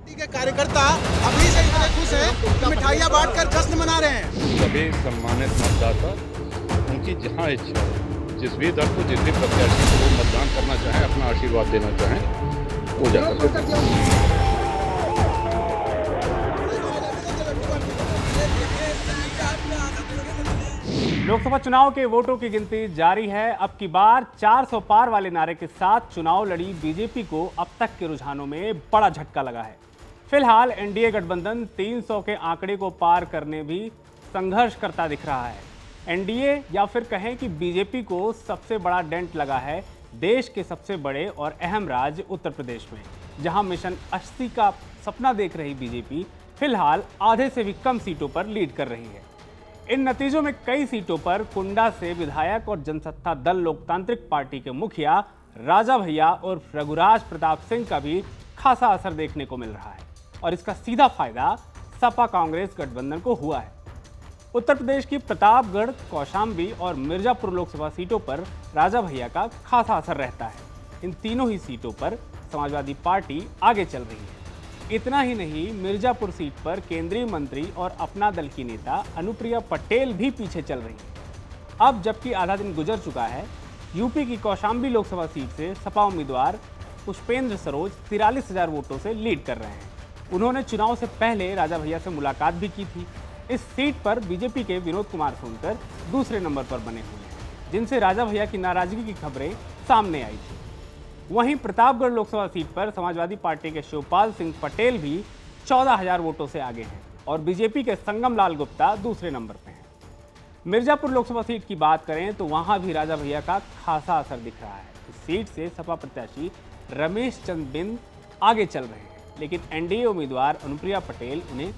के कार्यकर्ता अभी से इतने खुश हैं कि मिठाइयाँ बांटकर जश्न मना रहे हैं। सभी सम्मानित मतदाता उनकी जहां इच्छा हो, जिस भी दल को, जिस भी प्रत्याशी को वो मतदान करना चाहें, अपना आशीर्वाद देना चाहें, वो जा सकते हैं। लोकसभा चुनाव के वोटों की गिनती जारी है। अब की बार 400 पार वाले नारे के साथ चुनाव लड़ी बीजेपी को अब तक के रुझानों में बड़ा झटका लगा है। फिलहाल एनडीए गठबंधन 300 के आंकड़े को पार करने भी संघर्ष करता दिख रहा है। एनडीए या फिर कहें कि बीजेपी को सबसे बड़ा डेंट लगा है देश के सबसे बड़े और अहम राज्य उत्तर प्रदेश में, जहां मिशन 80 का सपना देख रही बीजेपी फिलहाल आधे से भी कम सीटों पर लीड कर रही है। इन नतीजों में कई सीटों पर कुंडा से विधायक और जनसत्ता दल लोकतांत्रिक पार्टी के मुखिया राजा भैया और रघुराज प्रताप सिंह का भी खासा असर देखने को मिल रहा है और इसका सीधा फायदा सपा कांग्रेस गठबंधन को हुआ है। उत्तर प्रदेश की प्रतापगढ़, कौशाम्बी और मिर्जापुर लोकसभा सीटों पर राजा भैया का खासा असर रहता है। इन तीनों ही सीटों पर समाजवादी पार्टी आगे चल रही है। इतना ही नहीं, मिर्जापुर सीट पर केंद्रीय मंत्री और अपना दल की नेता अनुप्रिया पटेल भी पीछे चल रही है। अब जबकि आधा दिन गुजर चुका है, यूपी की कौशाम्बी लोकसभा सीट से सपा उम्मीदवार पुष्पेंद्र सरोज 43,000 वोटों से लीड कर रहे हैं। उन्होंने चुनाव से पहले राजा भैया से मुलाकात भी की थी। इस सीट पर बीजेपी के विनोद कुमार सोनकर दूसरे नंबर पर बने हुए हैं, जिनसे राजा भैया की नाराजगी की खबरें सामने आई थी। वहीं प्रतापगढ़ लोकसभा सीट पर समाजवादी पार्टी के शिवपाल सिंह पटेल भी 14,000 वोटों से आगे हैं और बीजेपी के संगम लाल गुप्ता दूसरे नंबर पर हैं। मिर्जापुर लोकसभा सीट की बात करें तो वहां भी राजा भैया का खासा असर दिख रहा है। इस सीट से सपा प्रत्याशी रमेश चंद बिंद आगे चल रहे हैं, लेकिन एनडीए उम्मीदवार अनुप्रिया पटेल उन्हें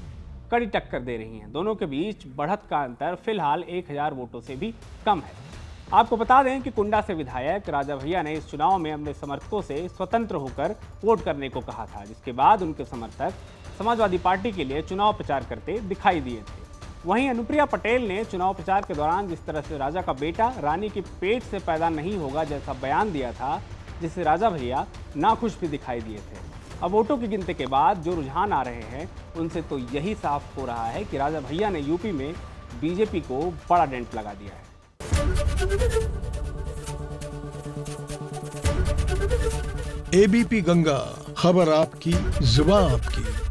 कड़ी टक्कर दे रही हैं। दोनों के बीच बढ़त का अंतर फिलहाल 1,000 वोटों से भी कम है। आपको बता दें कि कुंडा से विधायक राजा भैया ने इस चुनाव में अपने समर्थकों से स्वतंत्र होकर वोट करने को कहा था, जिसके बाद उनके समर्थक समाजवादी पार्टी के लिए चुनाव प्रचार करते दिखाई दिए थे। वहीं अनुप्रिया पटेल ने चुनाव प्रचार के दौरान जिस तरह से राजा का बेटा रानी के पेट से पैदा नहीं होगा जैसा बयान दिया था, जिससे राजा भैया नाखुश भी दिखाई दिए थे। अब वोटों की गिनती के बाद जो रुझान आ रहे हैं उनसे तो यही साफ हो रहा है कि राजा भैया ने यूपी में बीजेपी को बड़ा डेंट लगा दिया है। एबीपी गंगा, खबर आपकी, जुबान आपकी।